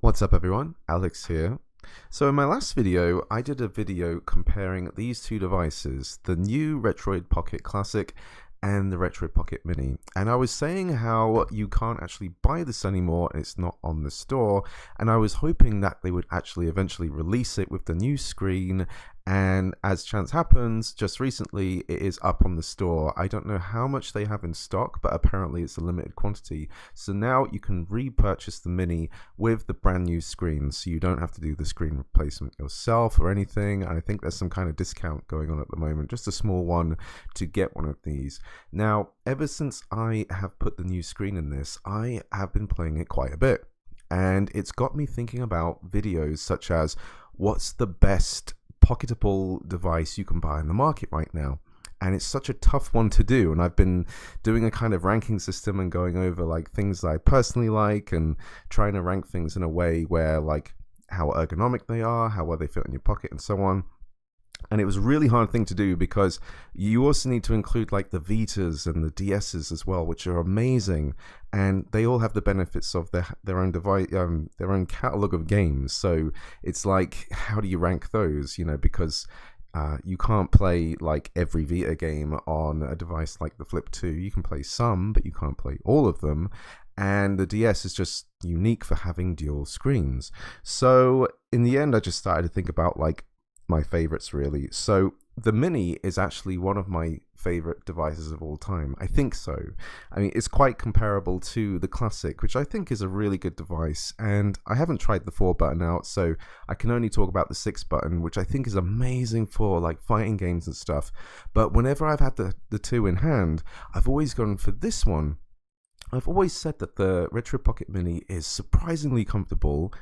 What's up everyone, Alex here. So in my last video, I did a video comparing these two devices, the new Retroid Pocket Classic and the Retroid Pocket Mini. And I was saying how you can't actually buy this anymore and it's not on the store. And I was hoping that they would actually eventually release it with the new screen. And as chance happens, just recently it is up on the store. I don't know how much they have in stock, but apparently it's a limited quantity. So now you can repurchase the Mini with the brand new screen. So you don't have to do the screen replacement yourself or anything. And I think there's some kind of discount going on at the moment, just a small one to get one of these. Now, ever since I have put the new screen in this, I have been playing it quite a bit. And it's got me thinking about videos such as what's the best Pocketable device you can buy in the market right now. And it's such a tough one to do, and I've been doing a kind of ranking system and going over like things I personally like and trying to rank things in a way where like how ergonomic they are, how well they fit in your pocket, and so on. And it was a really hard thing to do because you also need to include like the Vitas and the DSs as well, which are amazing, and they all have the benefits of their own device, their own catalog of games. So it's like, how do you rank those? You know, because you can't play like every Vita game on a device like the Flip 2. You can play some, but you can't play all of them. And the DS is just unique for having dual screens. So in the end, I just started to think about like my favorites really. So the Mini is actually one of my favorite devices of all time. I think so. I mean, it's quite comparable to the Classic, which I think is a really good device, and I haven't tried the 4 button out, so I can only talk about the 6 button, which I think is amazing for like fighting games and stuff. But whenever I've had the 2 in hand, I've always gone for this one. I've always said that the Retroid Pocket Mini is surprisingly comfortable.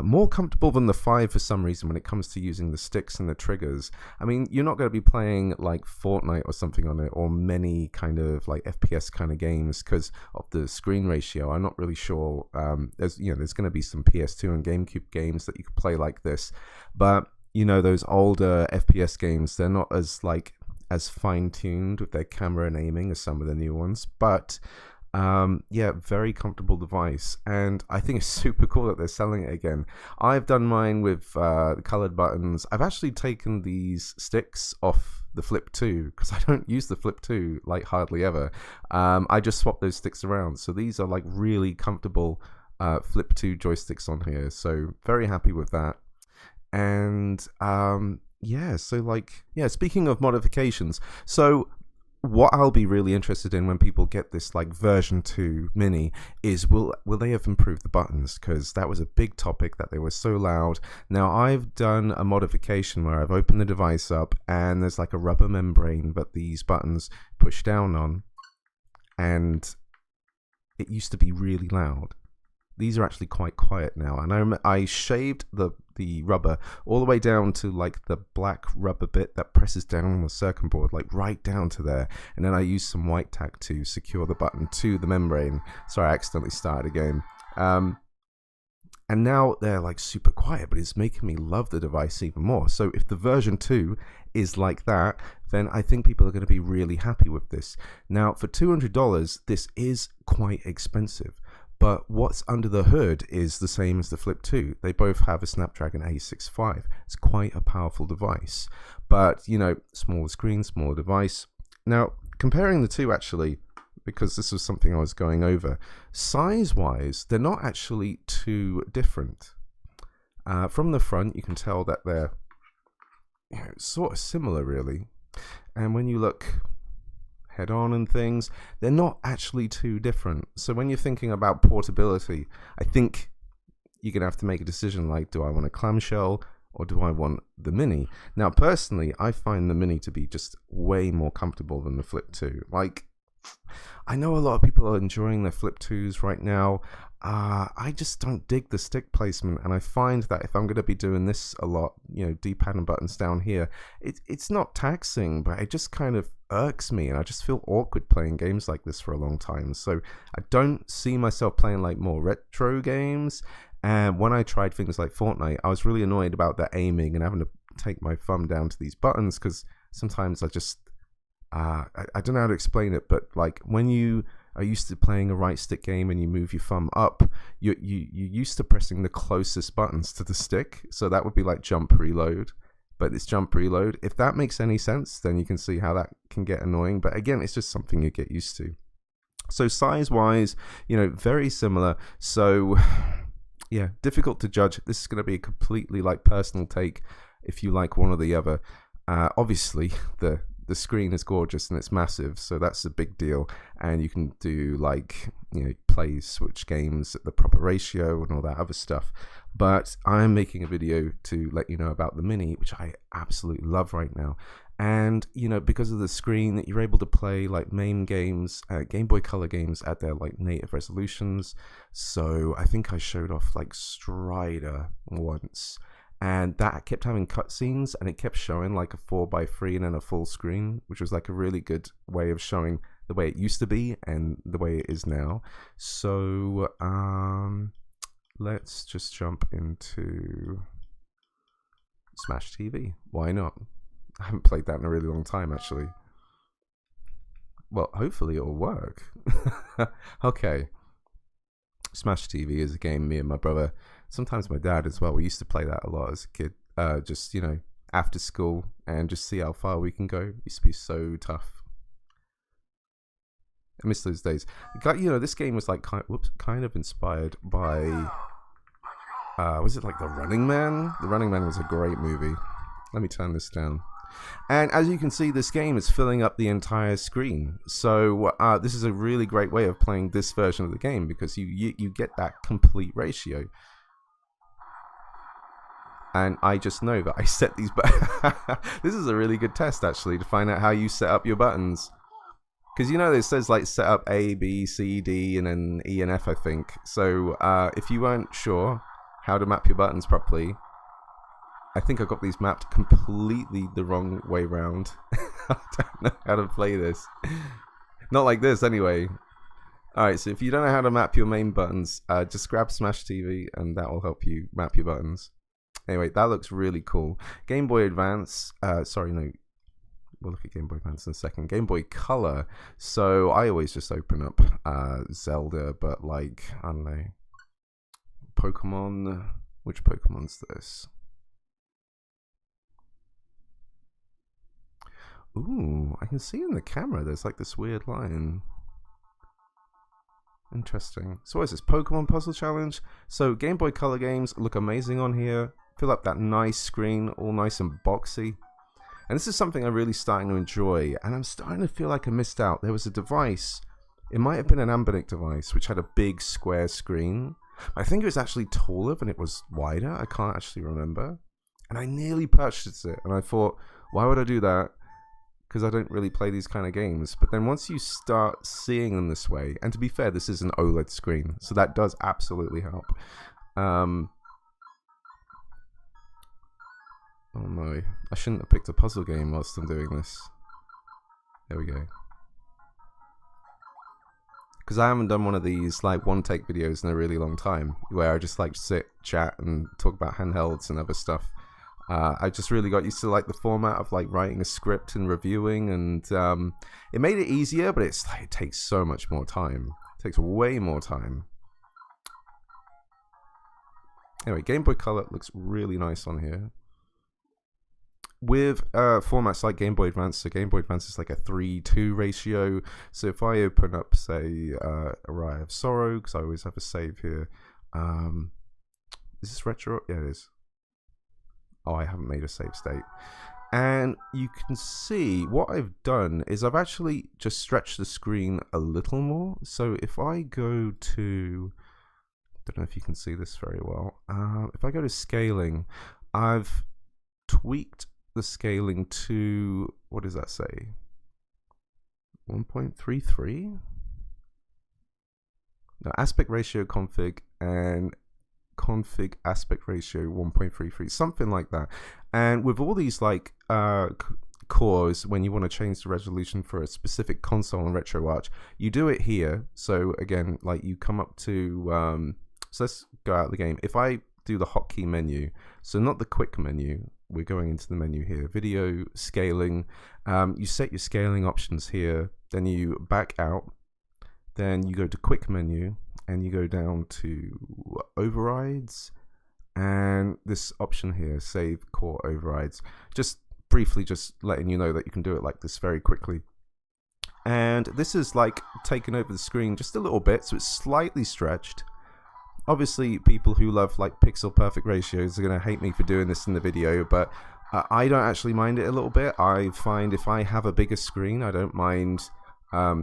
More comfortable than the 5 for some reason when it comes to using the sticks and the triggers. I mean, you're not going to be playing like Fortnite or something on it, or many kind of like FPS kind of games because of the screen ratio. I'm not really sure. There's going to be some PS2 and GameCube games that you could play like this, but you know, those older FPS games, they're not as fine-tuned with their camera and aiming as some of the new ones, but yeah, very comfortable device, and I think it's super cool that they're selling it again. I've done mine with the colored buttons. I've actually taken these sticks off the Flip 2 because I don't use the Flip 2 like hardly ever. I just swap those sticks around, so these are like really comfortable Flip 2 joysticks on here, so very happy with that. And yeah, so like, yeah, speaking of modifications, so what I'll be really interested in when people get this like version 2 Mini is will they have improved the buttons, because that was a big topic that they were so loud. Now I've done a modification where I've opened the device up and there's like a rubber membrane that these buttons push down on, and it used to be really loud. These are actually quite quiet now, and I shaved the rubber all the way down to like the black rubber bit that presses down on the circuit board, like right down to there, and then I used some white tack to secure the button to the membrane. Sorry, I accidentally started again. And now they're like super quiet, but it's making me love the device even more. So if the version 2 is like that, then I think people are going to be really happy with this. Now for $200, this is quite expensive. But what's under the hood is the same as the Flip 2. They both have a Snapdragon 865. It's quite a powerful device. But, you know, smaller screen, smaller device. Now, comparing the two actually, because this was something I was going over, size-wise, they're not actually too different. From the front, you can tell that they're sort of similar, really. And when you look head on and things, they're not actually too different. So when you're thinking about portability, I think you're gonna have to make a decision like, do I want a clamshell or do I want the Mini? Now personally, I find the Mini to be just way more comfortable than the Flip 2. Like, I know a lot of people are enjoying their Flip 2s right now. I just don't dig the stick placement, and I find that if I'm going to be doing this a lot, you know, D-pad and buttons down here, it's not taxing, but it just kind of irks me, and I just feel awkward playing games like this for a long time. So I don't see myself playing like more retro games. And when I tried things like Fortnite, I was really annoyed about the aiming and having to take my thumb down to these buttons, because sometimes I just I don't know how to explain it, but like when you are used to playing a right stick game and you move your thumb up, you're used to pressing the closest buttons to the stick. So that would be like jump, reload. But it's jump, reload. If that makes any sense, then you can see how that can get annoying. But again, it's just something you get used to. So size-wise, you know, very similar. So yeah, difficult to judge. This is going to be a completely like personal take if you like one or the other. Obviously, the screen is gorgeous and it's massive, so that's a big deal. And you can do like, you know, play switch games at the proper ratio and all that other stuff. But I'm making a video to let you know about the Mini, which I absolutely love right now. And, you know, because of the screen, you're able to play like MAME games, Game Boy Color games at their like native resolutions. So I think I showed off like Strider once, and that kept having cutscenes, and it kept showing like a 4:3 and then a full screen, which was like a really good way of showing the way it used to be and the way it is now. So let's just jump into Smash TV. Why not? I haven't played that in a really long time, actually. Well, hopefully it'll work. Okay. Smash TV is a game me and my brother, sometimes my dad as well, we used to play that a lot as a kid. Just, you know, after school and just see how far we can go. It used to be so tough. I miss those days. You know, this game was like kind of inspired by, was it like The Running Man? The Running Man was a great movie. Let me turn this down. And as you can see, this game is filling up the entire screen. So this is a really great way of playing this version of the game, because you get that complete ratio. And I just know that I set these this is a really good test, actually, to find out how you set up your buttons. Because, you know, it says like set up A, B, C, D, and then E and F, I think. So if you weren't sure how to map your buttons properly, I think I got these mapped completely the wrong way round. I don't know how to play this. Not like this, anyway. Alright, so if you don't know how to map your main buttons, just grab Smash TV and that will help you map your buttons. Anyway, that looks really cool. Game Boy Advance, sorry, no. We'll look at Game Boy Advance in a second. Game Boy Color. So I always just open up Zelda, but like, I don't know. Pokemon. Which Pokemon's this? Ooh, I can see in the camera there's like this weird line. Interesting. So what is this? Pokemon Puzzle Challenge? So Game Boy Color games look amazing on here. Fill up that nice screen, all nice and boxy. And this is something I'm really starting to enjoy. And I'm starting to feel like I missed out. There was a device, it might have been an Ambernic device, which had a big square screen. I think it was actually taller than it was wider. I can't actually remember. And I nearly purchased it. And I thought, why would I do that? Because I don't really play these kind of games. But then once you start seeing them this way, and to be fair, this is an OLED screen, so that does absolutely help. Oh no, I shouldn't have picked a puzzle game whilst I'm doing this. There we go. Because I haven't done one of these like one-take videos in a really long time, where I just like sit, chat, and talk about handhelds and other stuff. I just really got used to like the format of like writing a script and reviewing, and it made it easier, but it's like it takes so much more time. It takes way more time. Anyway, Game Boy Color looks really nice on here. With formats like Game Boy Advance, so Game Boy Advance is like a 3:2 ratio. So if I open up, say, Array of Sorrow, because I always have a save here. Is this retro? Yeah, it is. Oh, I haven't made a save state. And you can see what I've done is I've actually just stretched the screen a little more. So if I go to, I don't know if you can see this very well. If I go to scaling, I've tweaked the scaling to, what does that say? 1.33? No, aspect ratio config and config aspect ratio 1.33, something like that. And with all these like cores, when you want to change the resolution for a specific console in RetroArch, you do it here. So again, like you come up to so let's go out of the game. If I do the hotkey menu, so not the quick menu, we're going into the menu here, video scaling. You set your scaling options here, then you back out, then you go to quick menu and you go down to overrides, and this option here, save core overrides, just briefly just letting you know that you can do it like this very quickly. And this is like taking over the screen just a little bit, so it's slightly stretched. Obviously people who love like pixel perfect ratios are going to hate me for doing this in the video, but I don't actually mind it a little bit. I find if I have a bigger screen, I don't mind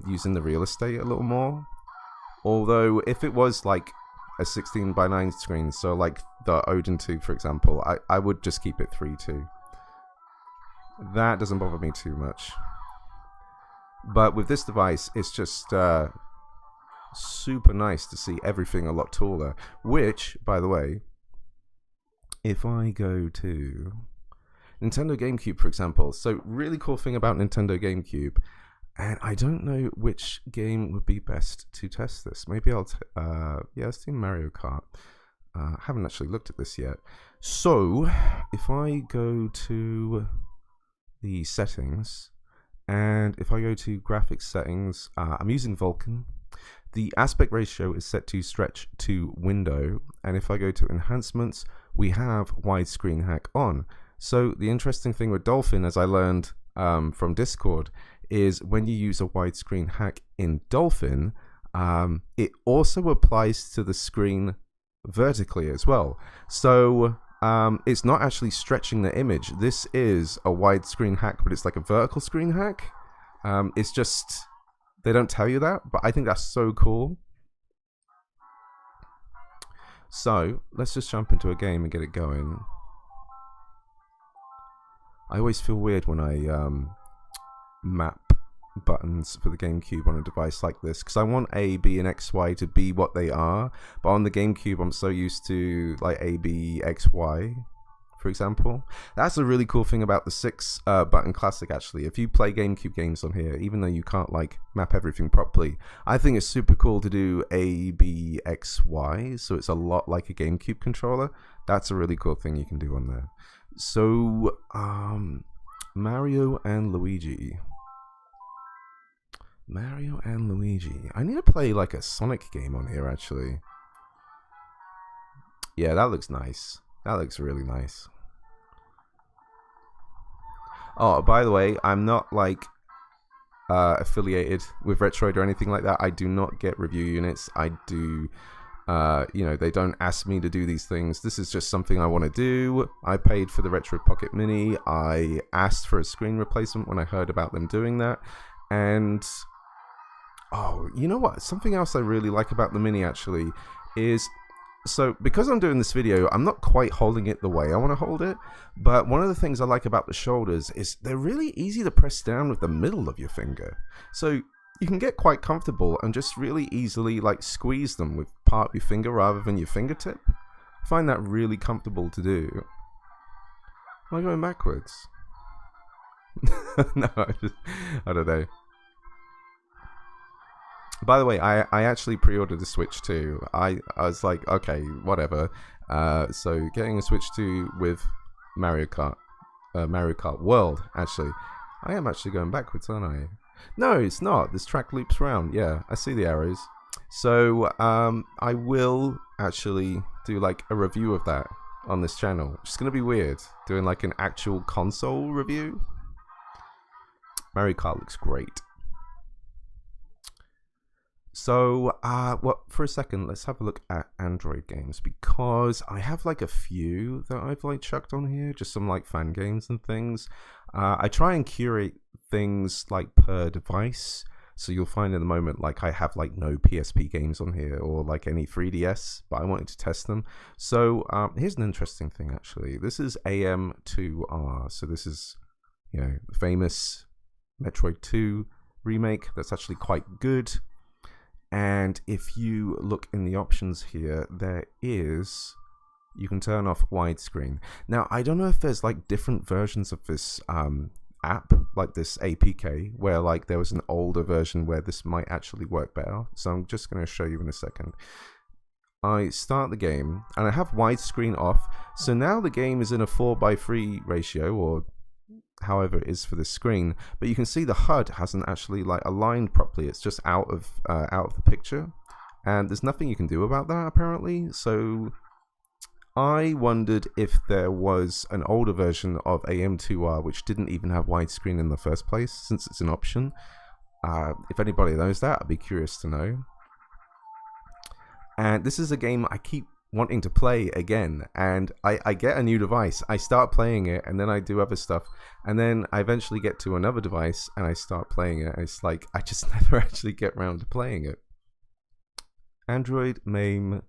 using the real estate a little more. Although if it was like a 16:9 screen, so like the Odin 2 for example, I would just keep it 3:2. That doesn't bother me too much. But with this device, it's just super nice to see everything a lot taller. Which, by the way, if I go to Nintendo GameCube, for example, so really cool thing about Nintendo GameCube, and I don't know which game would be best to test this. Maybe I'll, yeah, let's do Mario Kart. I haven't actually looked at this yet. So, if I go to the settings, and if I go to graphics settings, I'm using Vulkan. The aspect ratio is set to stretch to window, and if I go to enhancements, we have widescreen hack on. So the interesting thing with Dolphin, as I learned from Discord, is when you use a widescreen hack in Dolphin, it also applies to the screen vertically as well. So it's not actually stretching the image. This is a widescreen hack, but it's like a vertical screen hack. It's just, they don't tell you that, but I think that's so cool. So let's just jump into a game and get it going. I always feel weird when I map buttons for the GameCube on a device like this, because I want A, B, and X, Y to be what they are, but on the GameCube I'm so used to like A, B, X, Y, for example. That's a really cool thing about the 6 button classic actually. If you play GameCube games on here, even though you can't like map everything properly, I think it's super cool to do A, B, X, Y, so it's a lot like a GameCube controller. That's a really cool thing you can do on there. So Mario and Luigi. Mario and Luigi. I need to play like a Sonic game on here actually. Yeah, that looks nice. That looks really nice. Oh, by the way, I'm not like affiliated with Retroid or anything like that. I do not get review units. I do, you know, they don't ask me to do these things. This is just something I want to do. I paid for the Retroid Pocket Mini. I asked for a screen replacement when I heard about them doing that. And oh, you know what? Something else I really like about the Mini actually is, so because I'm doing this video, I'm not quite holding it the way I want to hold it, but one of the things I like about the shoulders is they're really easy to press down with the middle of your finger. So you can get quite comfortable and just really easily like squeeze them with part of your finger rather than your fingertip. I find that really comfortable to do. Am I going backwards? No, I don't know. By the way, I actually pre-ordered the Switch 2. I was like, okay, whatever. So getting a Switch 2 with Mario Kart World, actually. I am actually going backwards, aren't I? No, it's not. This track loops round. Yeah, I see the arrows. So I will actually do like a review of that on this channel. It's going to be weird, doing like an actual console review. Mario Kart looks great. So, well, for a second, let's have a look at Android games, because I have like a few that I've like chucked on here, just some like fan games and things. I try and curate things like per device, so you'll find in the moment like I have like no PSP games on here or like any 3DS, but I wanted to test them. So here's an interesting thing actually. This is AM2R, so this is, you know, the famous Metroid 2 remake that's actually quite good. And if you look in the options here, there is, you can turn off widescreen. Now, I don't know if there's like different versions of this app, like this APK, where like there was an older version where this might actually work better. So I'm just going to show you in a second. I start the game and I have widescreen off. So now the game is in a 4:3 ratio, or however it is for this screen, but you can see the HUD hasn't actually like aligned properly. It's just out of the picture, and there's nothing you can do about that apparently. So I wondered if there was an older version of AM2R which didn't even have widescreen in the first place, since it's an option. If anybody knows that, I'd be curious to know. And this is a game I keep wanting to play again, and I get a new device, I start playing it, and then I do other stuff, and then I eventually get to another device and I start playing it, and it's like I just never actually get around to playing it. Android, MAME,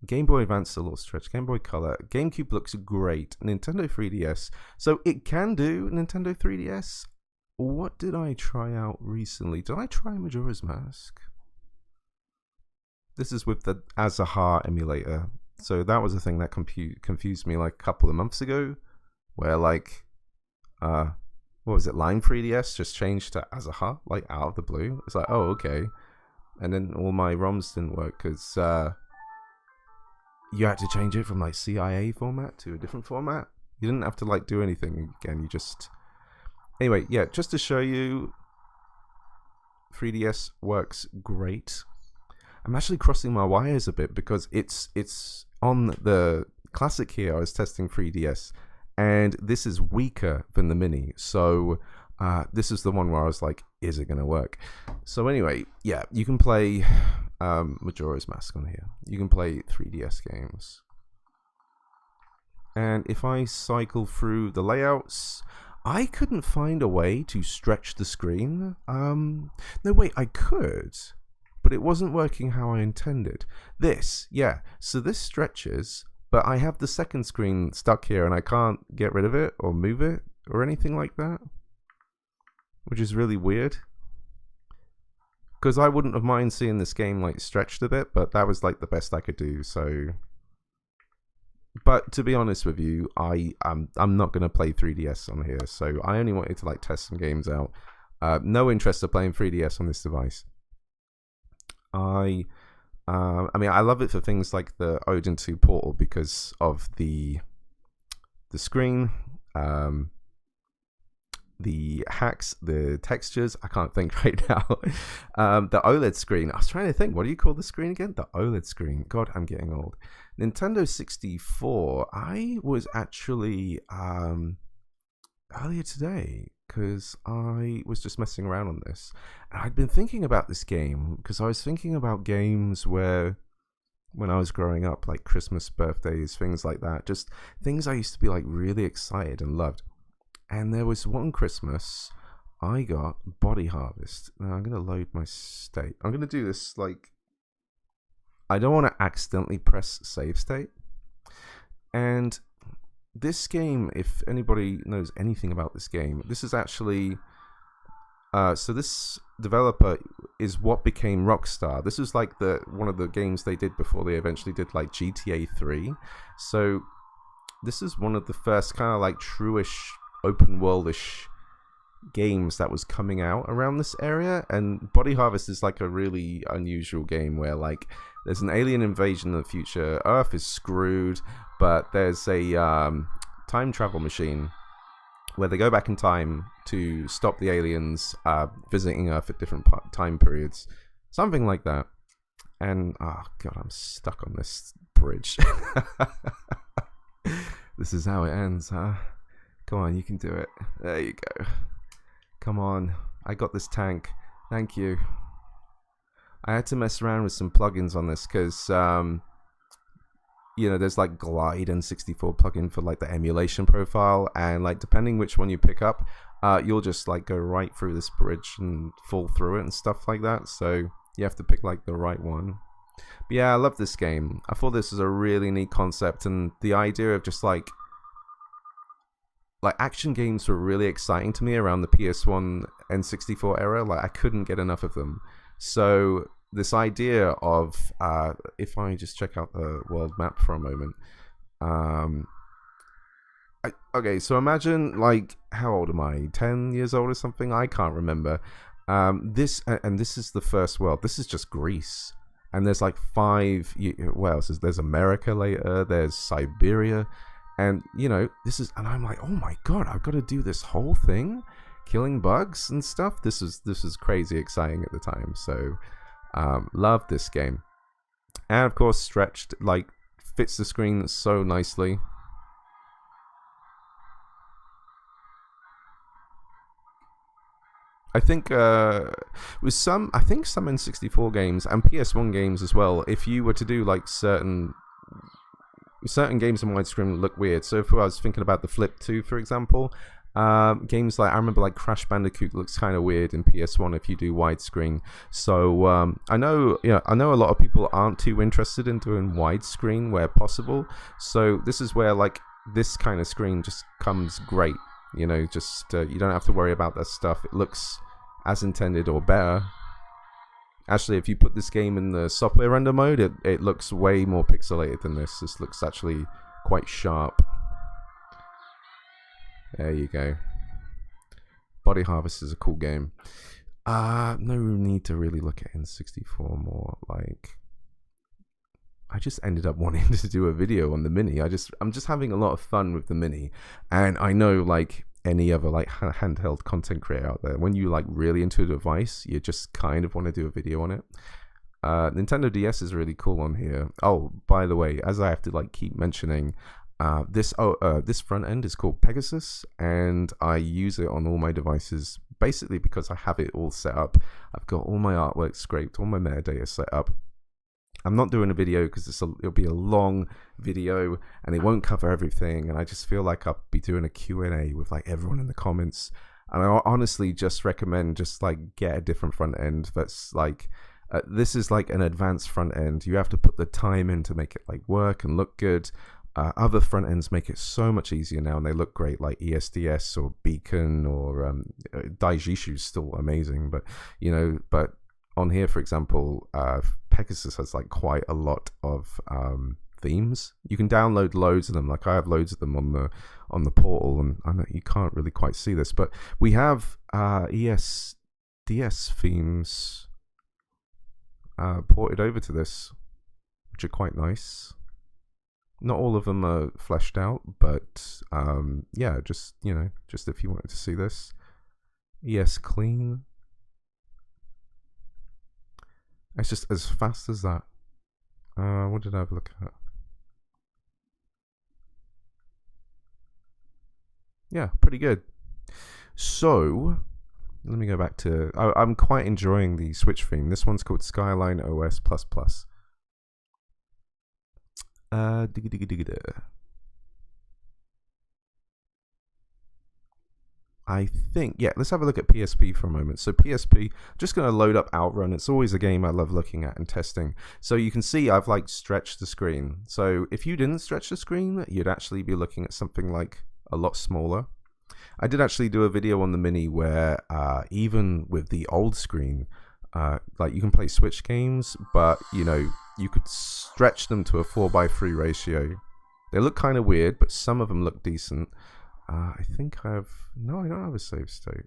Game Boy Advance a little stretch, Game Boy Color, GameCube looks great, Nintendo 3DS, so it can do Nintendo 3DS. What did I try out recently? Did I try Majora's Mask? This is with the Azaha emulator. So that was a thing that confused me like a couple of months ago, where like, what was it, Line 3DS just changed to Azaha, like out of the blue. It's like, oh, okay. And then all my ROMs didn't work because you had to change it from like CIA format to a different format. You didn't have to like do anything again. You just... Anyway, yeah, just to show you, 3DS works great. I'm actually crossing my wires a bit because it's on the Classic here. I was testing 3DS, and this is weaker than the Mini. So this is the one where I was like, is it going to work? So anyway, yeah, you can play Majora's Mask on here. You can play 3DS games. And if I cycle through the layouts, I couldn't find a way to stretch the screen. No, wait, I could, but it wasn't working how I intended. This, yeah, so this stretches, but I have the second screen stuck here and I can't get rid of it or move it or anything like that, which is really weird. Because I wouldn't have mind seeing this game like stretched a bit, but that was like the best I could do, so... But to be honest with you, I'm not going to play 3DS on here, so I only wanted to like test some games out. No interest in playing 3DS on this device. I mean, I love it for things like the Odin 2 Portal because of the screen, the hacks, the textures. I can't think right now. The OLED screen. I was trying to think, what do you call the screen again? The OLED screen. God, I'm getting old. Nintendo 64. I was actually earlier today because I was just messing around on this, and I'd been thinking about this game because I was thinking about games where when I was growing up, like Christmas, birthdays, things like that, just things I used to be like really excited and loved. And there was one Christmas I got Body Harvest. Now I'm going to load my state. I'm going to do this like... I don't want to accidentally press save state. And this game, if anybody knows anything about this game, this is actually... so this developer is what became Rockstar. This is like one of the games they did before they eventually did like GTA 3. So this is one of the first kind of like truish, open worldish games that was coming out around this area, and Body Harvest is like a really unusual game where like there's an alien invasion in the future, Earth is screwed, but there's a time travel machine where they go back in time to stop the aliens visiting Earth at different time periods, something like that. And oh god, I'm stuck on this bridge. This is how it ends, huh? Come on, you can do it. There you go. Come on. I got this tank. Thank you. I had to mess around with some plugins on this because, you know, there's like Glide and 64 plugin for like the emulation profile. And like, depending which one you pick up, you'll just like go right through this bridge and fall through it and stuff like that. So you have to pick like the right one. But yeah, I love this game. I thought this was a really neat concept, and the idea of just like action games were really exciting to me around the PS1 and 64 era. Like I couldn't get enough of them. So this idea of if I just check out the world map for a moment. Okay, so imagine like, how old am I? 10 years old or something? I can't remember. This is the first world. This is just Greece. And there's like 5, what else is there's America later, there's Siberia. And you know, and I'm like, oh my god, I've got to do this whole thing, killing bugs and stuff. This was crazy exciting at the time. So loved this game, and of course stretched, like, fits the screen so nicely. I think with some N64 games and PS1 games as well, if you were to do like certain games in widescreen look weird. So if I was thinking about the Flip 2, for example, games like, I remember like Crash Bandicoot looks kind of weird in PS1 if you do widescreen. So I know a lot of people aren't too interested in doing widescreen where possible. So this is where like this kind of screen just comes great. You know, just you don't have to worry about that stuff. It looks as intended or better. Actually, if you put this game in the software render mode, it looks way more pixelated than this. This looks actually quite sharp. There you go. Body Harvest is a cool game. No need to really look at N64 more. Like, I just ended up wanting to do a video on the Mini. I'm just having a lot of fun with the Mini, and I know, like any other like handheld content creator out there, when you like really into a device, you just kind of want to do a video on it. Nintendo DS is really cool on here. Oh, by the way, as I have to like keep mentioning, this front end is called Pegasus, and I use it on all my devices basically because I have it all set up. I've got all my artwork scraped, all my metadata set up. I'm not doing a video because it'll be a long video and it won't cover everything, and I just feel like I'll be doing a Q&A with like everyone in the comments, and I honestly just recommend just like get a different front end that's like this is like an advanced front end. You have to put the time in to make it like work and look good. Other front ends make it so much easier now, and they look great, like ESDS or Beacon or Daijishu is still amazing, but you know, but on here, for example, Pegasus has like quite a lot of themes. You can download loads of them. Like I have loads of them on the portal, and I know you can't really quite see this, but we have ESDS themes ported over to this, which are quite nice. Not all of them are fleshed out, but yeah, just if you wanted to see this, ES Clean. It's just as fast as that. What did I have a look at? Yeah, pretty good. So, let me go back to... I'm quite enjoying the Switch theme. This one's called Skyline OS++. I think, yeah, let's have a look at PSP for a moment. So PSP, just going to load up Outrun. It's always a game I love looking at and testing. So you can see I've like stretched the screen. So if you didn't stretch the screen, you'd actually be looking at something like a lot smaller. I did actually do a video on the Mini where even with the old screen, like you can play Switch games, but you know, you could stretch them to a 4:3 ratio. They look kind of weird, but some of them look decent. I think I don't have a save state.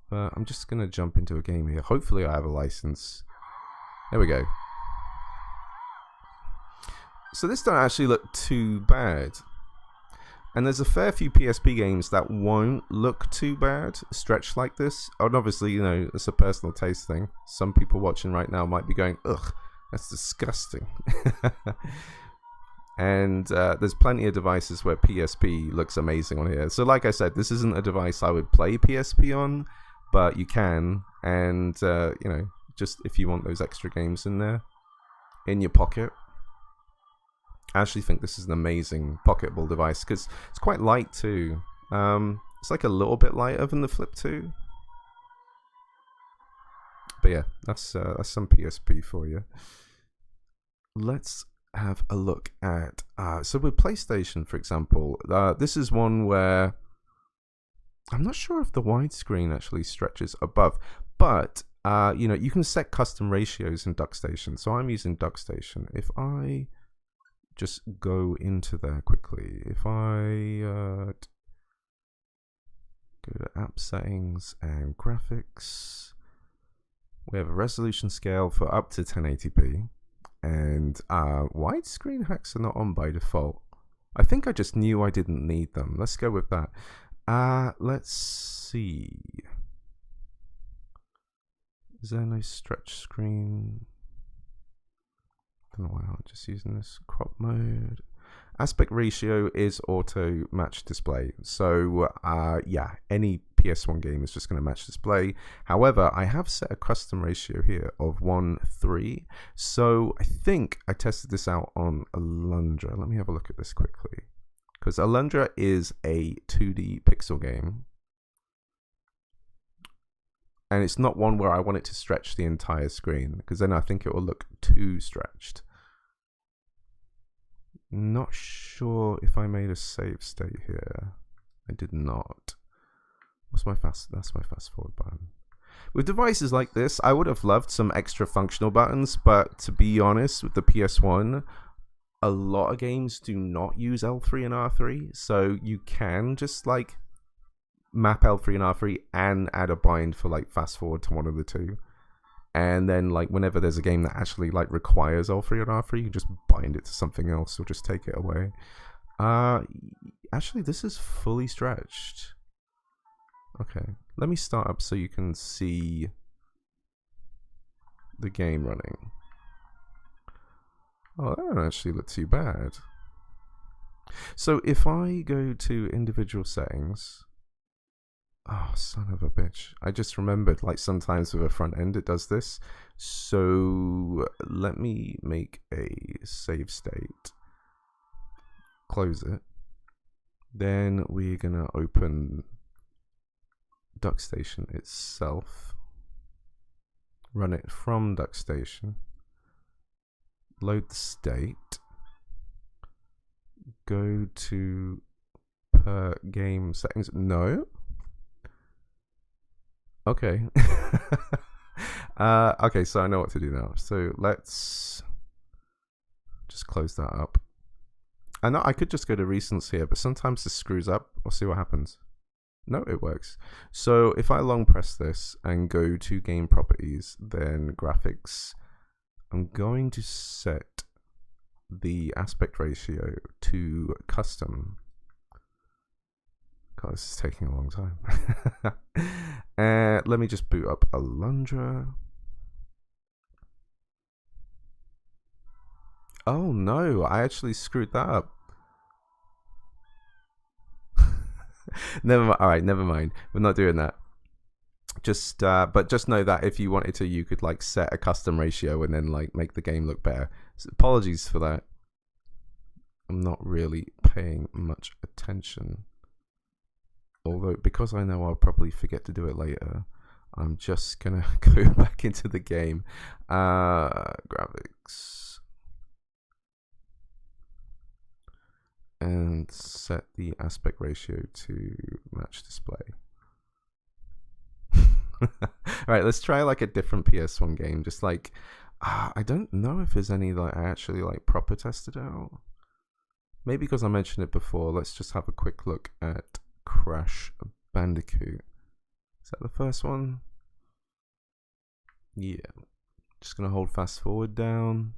But I'm just going to jump into a game here. Hopefully I have a license. There we go. So this don't actually look too bad. And there's a fair few PSP games that won't look too bad stretched like this. And obviously, you know, it's a personal taste thing. Some people watching right now might be going, ugh, that's disgusting. And there's plenty of devices where PSP looks amazing on here. So like I said, this isn't a device I would play PSP on, but you can. And, you know, just if you want those extra games in there, in your pocket. I actually think this is an amazing Pocketable device because it's quite light too. It's like a little bit lighter than the Flip 2. But yeah, that's some PSP for you. Let's have a look at so with PlayStation, for example, this is one where I'm not sure if the widescreen actually stretches above, but you know, you can set custom ratios in DuckStation. So I'm using DuckStation. If I just go into there quickly, if I go to app settings and graphics, we have a resolution scale for up to 1080p. and widescreen hacks are not on by default. I think I just knew I didn't need them. Let's go with that. Let's see. Is there no stretch screen? I don't know why I'm just using this crop mode. Aspect ratio is auto match display. So yeah, any PS1 game is just going to match display. However, I have set a custom ratio here of 1:3. So I think I tested this out on Alundra. Let me have a look at this quickly. Because Alundra is a 2D pixel game. And it's not one where I want it to stretch the entire screen, because then I think it will look too stretched. Not sure if I made a save state here. I did not. That's my fast forward button. With devices like this, I would have loved some extra functional buttons, but to be honest, with the PS1, a lot of games do not use L3 and R3, so you can just like map L3 and R3 and add a bind for like fast forward to one of the two. And then like whenever there's a game that actually like requires L3 and R3, you just bind it to something else or just take it away. Actually, this is fully stretched. Okay, let me start up so you can see the game running. Oh, that don't actually look too bad. So if I go to individual settings, oh, son of a bitch. I just remembered, like, sometimes with a front end it does this. So let me make a save state. Close it. Then we're going to open DuckStation itself. Run it from DuckStation. Load the state. Go to per game settings. No. Okay. Okay, so I know what to do now. So let's just close that up. I know I could just go to recents here, but sometimes this screws up. We'll see what happens. No, it works. So if I long press this and go to game properties, then graphics, I'm going to set the aspect ratio to custom. God, this is taking a long time. Let me just boot up Alundra. Oh no, I actually screwed that up. Alright, never mind. We're not doing that. Just but just know that if you wanted to, you could like set a custom ratio and then like make the game look better. So apologies for that. I'm not really paying much attention. Although, because I know I'll probably forget to do it later, I'm just gonna go back into the game. Graphics. And set the aspect ratio to match display. Alright, let's try like a different PS1 game. Just like, I don't know if there's any that I actually like proper tested out. Maybe because I mentioned it before, let's just have a quick look at Crash Bandicoot. Is that the first one? Yeah. Just gonna hold fast forward down.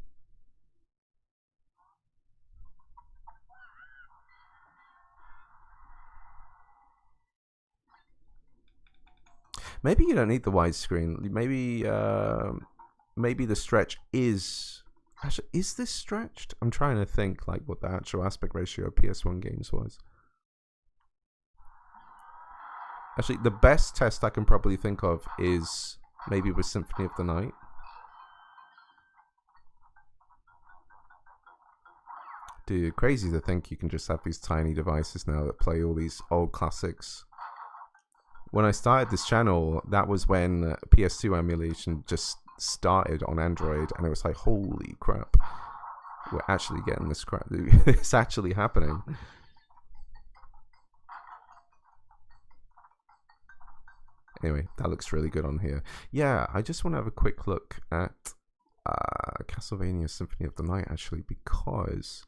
Maybe you don't need the widescreen. Maybe the stretch is... Actually, is this stretched? I'm trying to think like what the actual aspect ratio of PS1 games was. Actually, the best test I can probably think of is maybe with Symphony of the Night. Dude, crazy to think you can just have these tiny devices now that play all these old classics. When I started this channel, that was when PS2 emulation just started on Android, and it was like, holy crap, we're actually getting this crap. It's actually happening. Anyway, that looks really good on here. Yeah, I just want to have a quick look at Castlevania Symphony of the Night, actually, because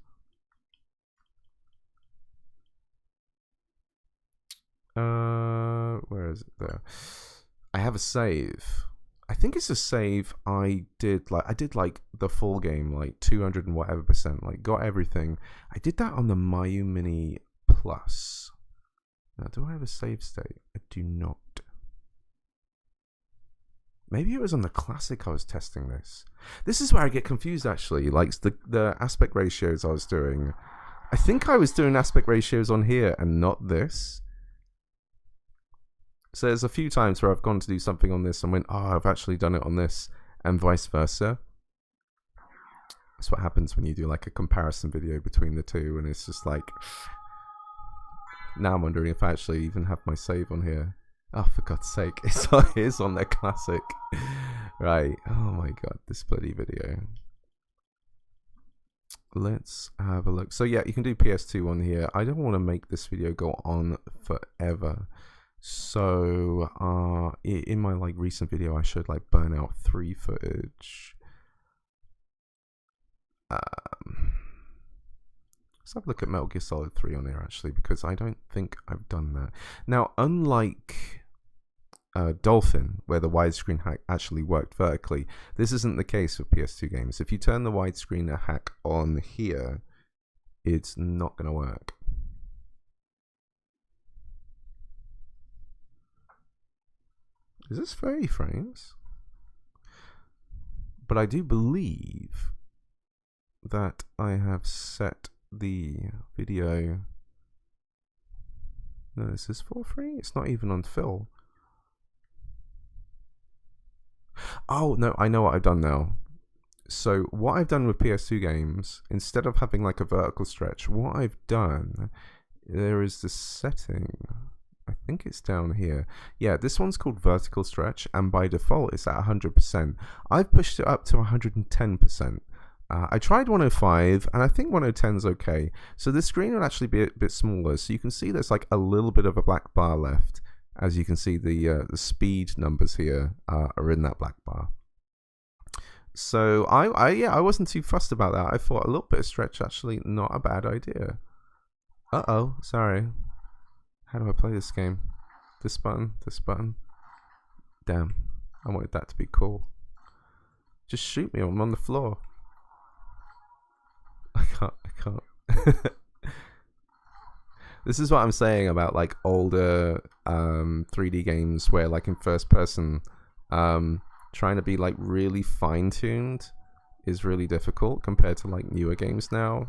where is it? There. I have a save. I think it's a save I did like the full game, like 200 and whatever percent, like got everything. I did that on the Mayu Mini Plus. Now, do I have a save state? I do not. Maybe it was on the Classic I was testing this. This is where I get confused, actually. Like, the aspect ratios I was doing. I think I was doing aspect ratios on here and not this. So there's a few times where I've gone to do something on this and went, oh, I've actually done it on this, and vice versa. That's what happens when you do like a comparison video between the two, and it's just like... Now I'm wondering if I actually even have my save on here. Oh, for God's sake, it is on their Classic. Right, oh my God, this bloody video. Let's have a look. So yeah, you can do PS2 on here. I don't want to make this video go on forever. So in my like recent video, I showed like Burnout 3 footage. Let's have a look at Metal Gear Solid 3 on here, actually, because I don't think I've done that. Now, unlike Dolphin, where the widescreen hack actually worked vertically, this isn't the case with PS2 games. If you turn the widescreen hack on here, it's not going to work. Is this 30 frames? But I do believe that I have set the video. No, this is for free. It's not even on fill. Oh no, I know what I've done now. So what I've done with PS2 games, instead of having like a vertical stretch, what I've done, there is this setting. I think it's down here. Yeah, this one's called vertical stretch, and by default it's at 100%. I've pushed it up to 110%. I tried 105, and I think 110 is okay. So the screen will actually be a bit smaller. So you can see there's like a little bit of a black bar left. As you can see, the speed numbers here are in that black bar. So I wasn't too fussed about that. I thought a little bit of stretch actually not a bad idea. Uh-oh, sorry. How do I play this game? This button, this button. Damn, I wanted that to be cool. Just shoot me, I'm on the floor. I can't. This is what I'm saying about like older 3D games where like in first person trying to be like really fine-tuned is really difficult compared to like newer games now.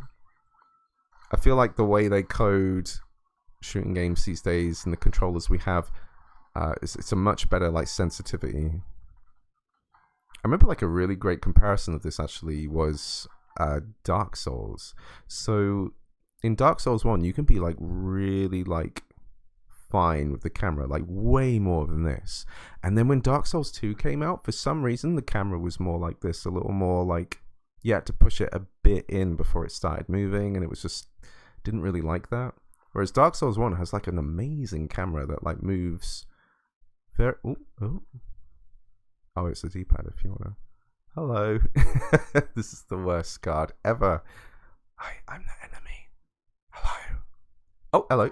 I feel like the way they code shooting games these days and the controllers we have, it's a much better like sensitivity. I remember like a really great comparison of this actually was Dark Souls. So in Dark Souls 1 you can be like really like fine with the camera, like way more than this, and then when Dark Souls 2 came out, for some reason the camera was more like this, a little more like you had to push it a bit in before it started moving, and it was just didn't really like that. Whereas Dark Souls 1 has like an amazing camera that like moves very... Oh, it's a D-pad if you wanna... Hello. This is the worst card ever. I'm the enemy. Hello. Oh, hello.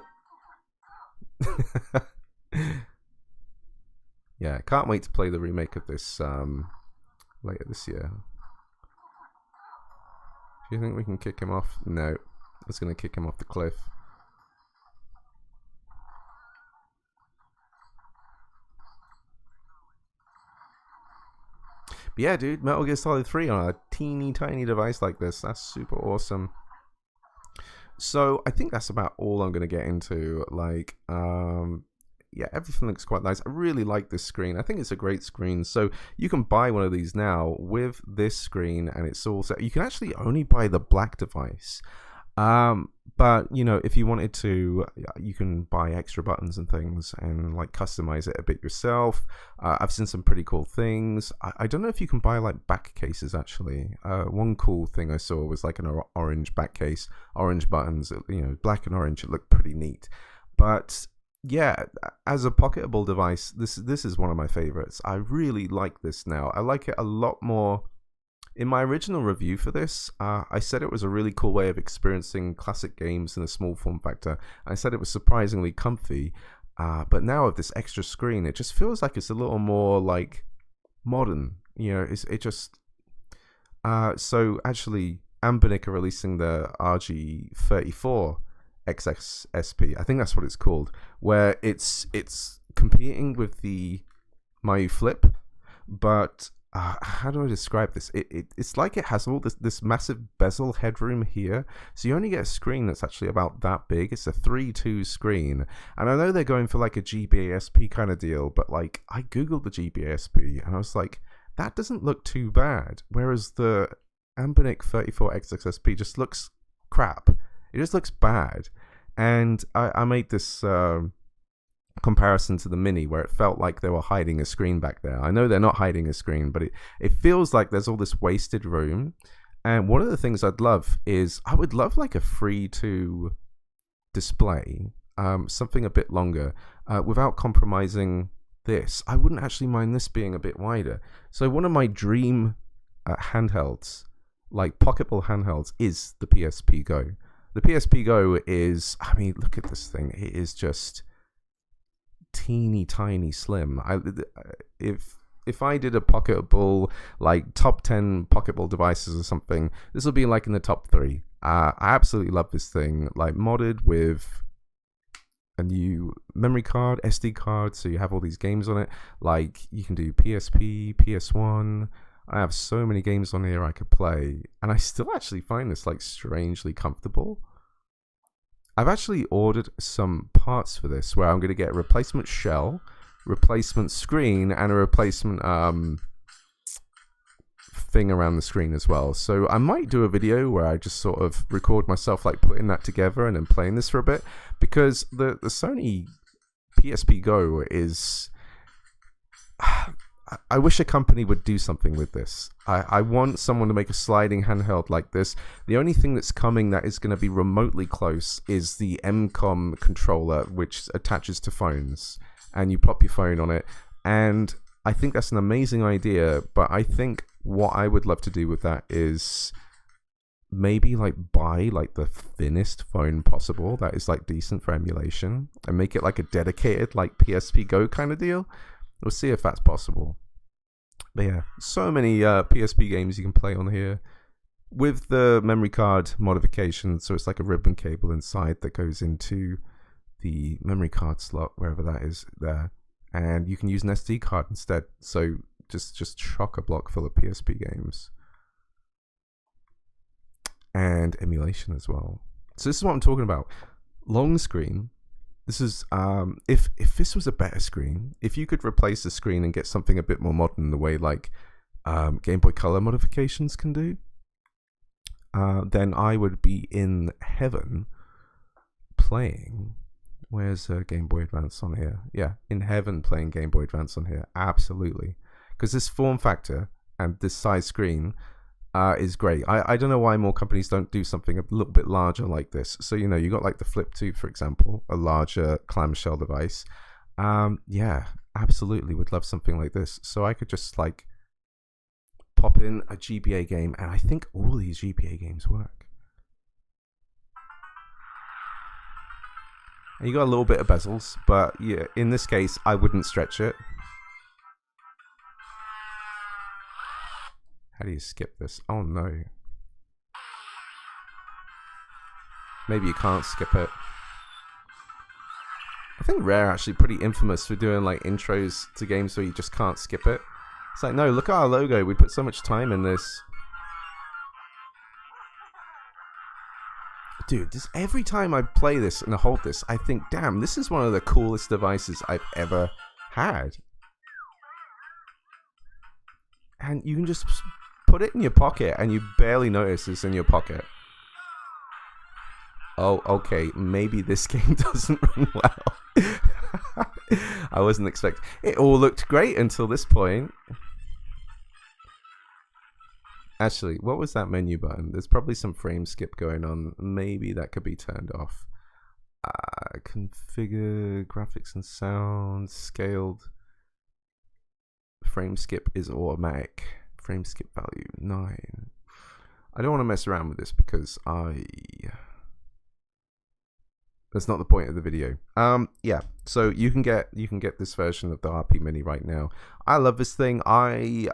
Yeah, can't wait to play the remake of this later this year. Do you think we can kick him off? No. It's gonna kick him off the cliff. But yeah, dude, Metal Gear Solid 3 on a teeny tiny device like this, that's super awesome. So I think that's about all I'm going to get into. Like, yeah, everything looks quite nice. I really like this screen. I think it's a great screen. So you can buy one of these now with this screen, and it's all set. You can actually only buy the black device. But you know, if you wanted to, you can buy extra buttons and things and like customize it a bit yourself. I've seen some pretty cool things. I don't know if you can buy like back cases actually. One cool thing I saw was like an orange back case, orange buttons, you know, black and orange. It looked pretty neat. But yeah, as a pocketable device, this is one of my favorites. I really like this now. I like it a lot more. In my original review for this, I said it was a really cool way of experiencing classic games in a small form factor. I said it was surprisingly comfy, but now with this extra screen, it just feels like it's a little more like modern. You know, it just so actually Anbernic are releasing the RG34 XXSP. I think that's what it's called, where it's competing with the Mayu Flip, but how do I describe this? It's like it has all this massive bezel headroom here, so you only get a screen that's actually about that big. It's a 3:2 screen, and I know they're going for like a GBASP kind of deal, but like I googled the GBASP and I was like, that doesn't look too bad, whereas the Anbernic 34 XXSP just looks crap. It just looks bad. And I made this comparison to the Mini, where it felt like they were hiding a screen back there. I know they're not hiding a screen, but it feels like there's all this wasted room. And one of the things I'd love is, I would love like a free to display, something a bit longer, without compromising this. I wouldn't actually mind this being a bit wider. So one of my dream handhelds, like Pocketable handhelds, is the PSP Go. The PSP Go is, I mean, look at this thing. It is just teeny tiny slim. If I did a Pocketable, like top 10 Pocketable devices or something, this will be like in the top 3. I absolutely love this thing, like modded with a new memory card, SD card, so you have all these games on it. Like you can do PSP, PS1. I have so many games on here I could play, and I still actually find this like strangely comfortable. I've actually ordered some parts for this, where I'm going to get a replacement shell, replacement screen, and a replacement thing around the screen as well. So I might do a video where I just sort of record myself like putting that together and then playing this for a bit, because the Sony PSP Go is... I wish a company would do something with this. I want someone to make a sliding handheld like this. The only thing that's coming that is going to be remotely close is the MCOM controller, which attaches to phones, and you plop your phone on it. And I think that's an amazing idea, but I think what I would love to do with that is maybe like buy like the thinnest phone possible that is like decent for emulation, and make it like a dedicated like PSP Go kind of deal. We'll see if that's possible. But yeah, so many PSP games you can play on here with the memory card modification. So it's like a ribbon cable inside that goes into the memory card slot, wherever that is there. And you can use an SD card instead. So just chock-a-block full of PSP games. And emulation as well. So this is what I'm talking about. Long screen. This is, if this was a better screen, if you could replace the screen and get something a bit more modern, the way like Game Boy Color modifications can do, then I would be in heaven playing. Where's Game Boy Advance on here? Yeah, in heaven playing Game Boy Advance on here. Absolutely. Because this form factor and this size screen is great. I don't know why more companies don't do something a little bit larger like this. So, you know, you got like the Flip 2, for example, a larger clamshell device. Yeah, absolutely would love something like this. So I could just like pop in a GBA game, and I think all these GBA games work. And you got a little bit of bezels, but yeah, in this case, I wouldn't stretch it. How do you skip this? Oh no. Maybe you can't skip it. I think Rare actually pretty infamous for doing like intros to games where you just can't skip it. It's like, no, look at our logo. We put so much time in this. Dude, every time I play this and I hold this, I think, damn, this is one of the coolest devices I've ever had. And you can just put it in your pocket and you barely notice it's in your pocket. Oh, okay, maybe this game doesn't run well. I wasn't expecting... It all looked great until this point. Actually, what was that menu button? There's probably some frame skip going on. Maybe that could be turned off. Configure graphics and sound, scaled. Frame skip is automatic. Frame skip value 9. I don't want to mess around with this because That's not the point of the video. Yeah, so you can get this version of the RP Mini right now. I love this thing. I've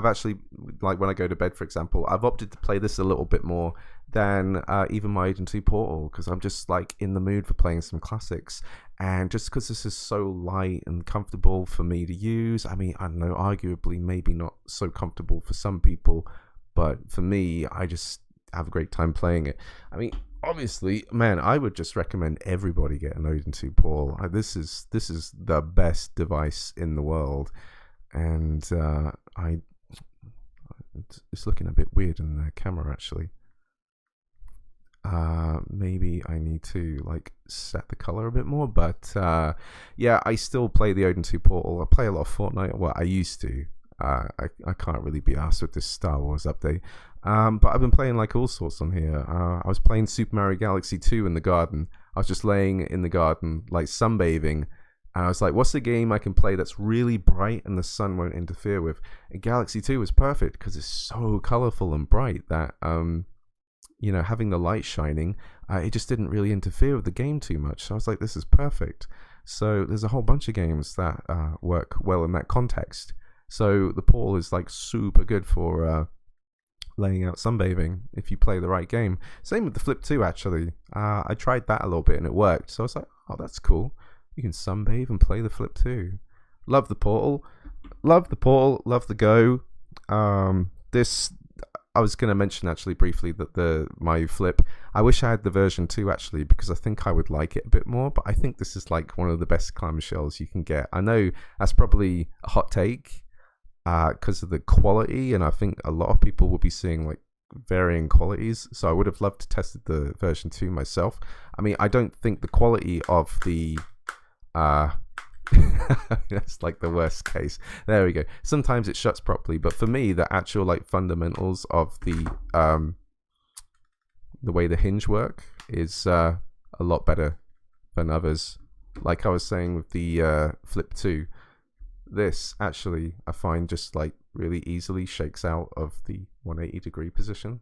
actually, like when I go to bed, for example, I've opted to play this a little bit more than even my Odin 2 Portal, because I'm just like in the mood for playing some classics. And just because this is so light and comfortable for me to use, I mean, I don't know, arguably maybe not so comfortable for some people, but for me, I just have a great time playing it. I mean, obviously, man, I would just recommend everybody get an Odin 2 Portal. This is the best device in the world, and it's looking a bit weird in the camera actually. Maybe I need to like set the color a bit more, but yeah, I still play the Odin 2 Portal. I play a lot of Fortnite. Well, I used to. I can't really be asked with this Star Wars update, but I've been playing like all sorts on here. I was playing Super Mario Galaxy 2 in the garden. I was just laying in the garden like sunbathing, and I was like, what's a game I can play that's really bright and the sun won't interfere with? And Galaxy 2 was perfect because it's so colorful and bright that you know, having the light shining, it just didn't really interfere with the game too much. So I was like, this is perfect. So there's a whole bunch of games that work well in that context. So the Portal is like super good for laying out sunbathing if you play the right game. Same with the Flip 2 actually. I tried that a little bit and it worked. So I was like, oh, that's cool. You can sunbathe and play the Flip 2. Love the Portal. Love the Portal. Love the Go. This, I was going to mention actually briefly that my Flip, I wish I had the version 2 actually, because I think I would like it a bit more, but I think this is like one of the best clamshells you can get. I know that's probably a hot take because of the quality, and I think a lot of people will be seeing like varying qualities, so I would have loved to test the version 2 myself. I mean, I don't think the quality of the that's like the worst case. There we go. Sometimes it shuts properly, but for me, the actual like fundamentals of the way the hinge work is a lot better than others. Like I was saying with the Flip 2, this actually I find just like really easily shakes out of the 180-degree position.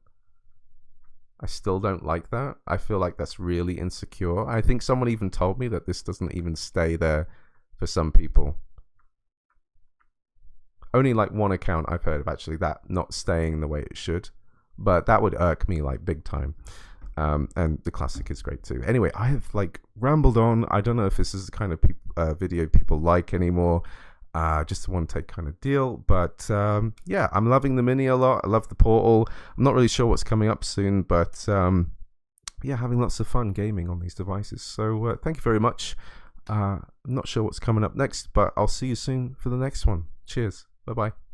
I still don't like that. I feel like that's really insecure. I think someone even told me that this doesn't even stay there for some people. Only like one account I've heard of actually that not staying the way it should, but that would irk me like big time. And the Classic is great too. Anyway, I have like rambled on. I don't know if this is the kind of video people like anymore. Just a one take kind of deal, but yeah, I'm loving the Mini a lot. I love the Portal. I'm not really sure what's coming up soon, but yeah, having lots of fun gaming on these devices. So thank you very much. I'm not sure what's coming up next, but I'll see you soon for the next one. Cheers. Bye-bye.